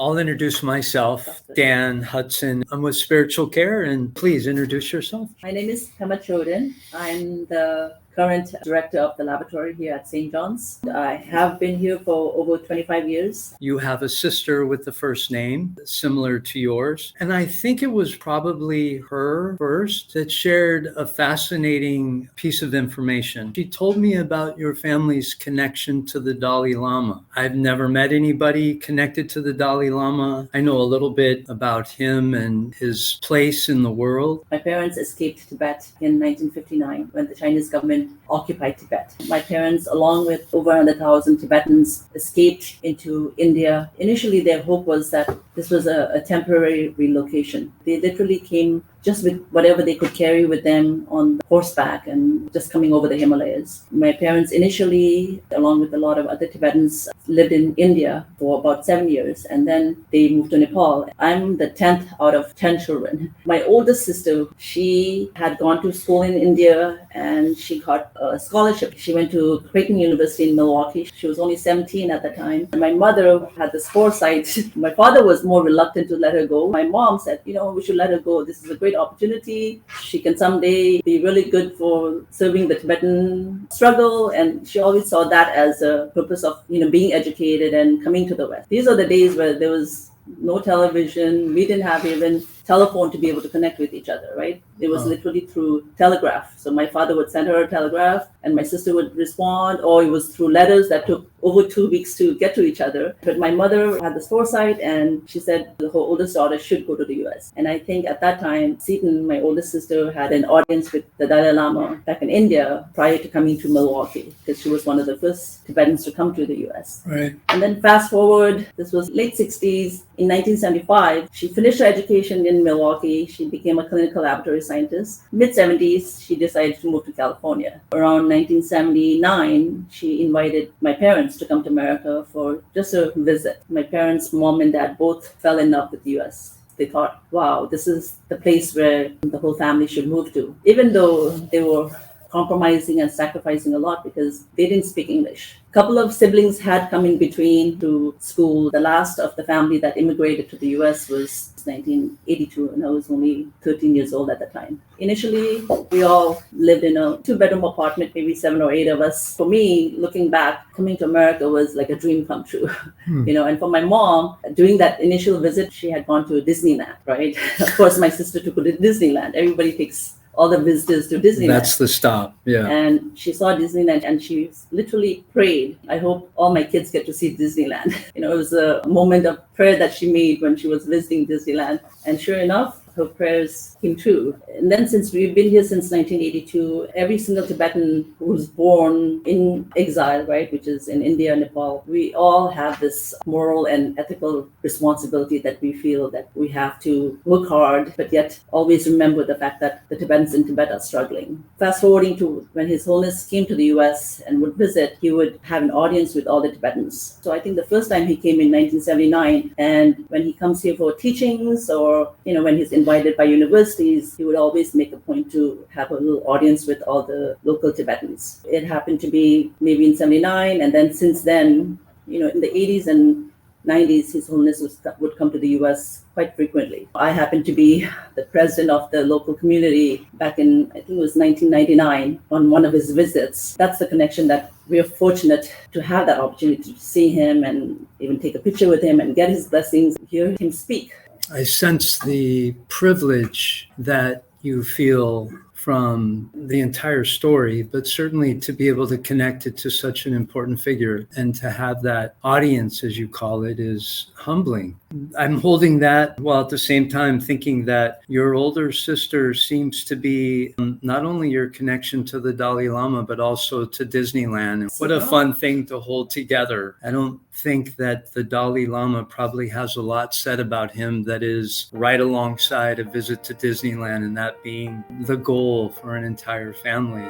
I'll introduce myself, Dan Hudson. I'm with Spiritual Care, and please introduce yourself. My name is Pema Choden. I'm the current director of the laboratory here at St. John's. I have been here for over 25 years. You have a sister with the first name similar to yours, and I think it was probably her first that shared a fascinating piece of information. She told me about your family's connection to the Dalai Lama. I've never met anybody connected to the Dalai Lama. I know a little bit about him and his place in the world. My parents escaped Tibet in 1959 when the Chinese government occupied Tibet. My parents, along with over 100,000 Tibetans, escaped into India. Initially, their hope was that this was a temporary relocation. They literally came just with whatever they could carry with them on horseback and just coming over the Himalayas. My parents initially, along with a lot of other Tibetans, lived in India for about 7 years, and then they moved to Nepal. I'm the 10th out of 10 children. My oldest sister, she had gone to school in India and she got a scholarship. She went to Creighton University in Milwaukee. She was only 17 at the time. And my mother had this foresight. My father was more reluctant to let her go. My mom said, we should let her go. This is a great opportunity. She can someday be really good for serving the Tibetan struggle. And she always saw that as a purpose of, being educated and coming to the West. These are the days where there was no television. We didn't have even telephone to be able to connect with each other, right? It was literally through telegraph. So my father would send her a telegraph and my sister would respond, or it was through letters that took over 2 weeks to get to each other. But my mother had this foresight and she said her oldest daughter should go to the US. And I think at that time, Seton, my oldest sister, had an audience with the Dalai Lama back in India prior to coming to Milwaukee, because she was one of the first Tibetans to come to the US. Right. And then fast forward, this was late 60s. In 1975, she finished her education in Milwaukee. She became a clinical laboratory scientist. Mid-70s, she decided to move to California. Around 1979, she invited my parents to come to America for just a visit. My parents, mom and dad, both fell in love with the US. They thought, wow, this is the place where the whole family should move to. Even though they were compromising and sacrificing a lot because they didn't speak English. A couple of siblings had come in between to school. The last of the family that immigrated to the US was 1982, and I was only 13 years old at the time. Initially, we all lived in a 2-bedroom apartment, maybe 7 or 8 of us. For me, looking back, coming to America was like a dream come true. And for my mom, during that initial visit, she had gone to Disneyland, right? Of course, my sister took her to Disneyland. Everybody takes all the visitors to Disneyland. That's the stop, yeah. And she saw Disneyland and she literally prayed, I hope all my kids get to see Disneyland. It was a moment of prayer that she made when she was visiting Disneyland. And sure enough, her prayers came true. And then since we've been here since 1982, every single Tibetan who was born in exile, right, which is in India and Nepal, we all have this moral and ethical responsibility that we feel that we have to work hard, but yet always remember the fact that the Tibetans in Tibet are struggling. Fast forwarding to when His Holiness came to the US and would visit, he would have an audience with all the Tibetans. So I think the first time he came in 1979, and when he comes here for teachings or, when he's invited by universities, he would always make a point to have a little audience with all the local Tibetans. It happened to be maybe in 79, and then since then, in the 80s and 90s, His Holiness would come to the US quite frequently. I happened to be the president of the local community back in, I think it was 1999, on one of his visits. That's the connection that we are fortunate to have that opportunity to see him and even take a picture with him and get his blessings, hear him speak. I sense the privilege that you feel from the entire story, but certainly to be able to connect it to such an important figure and to have that audience, as you call it, is humbling. I'm holding that while at the same time thinking that your older sister seems to be not only your connection to the Dalai Lama, but also to Disneyland. What a fun thing to hold together. I don't think that the Dalai Lama probably has a lot said about him that is right alongside a visit to Disneyland, and that being the goal for an entire family.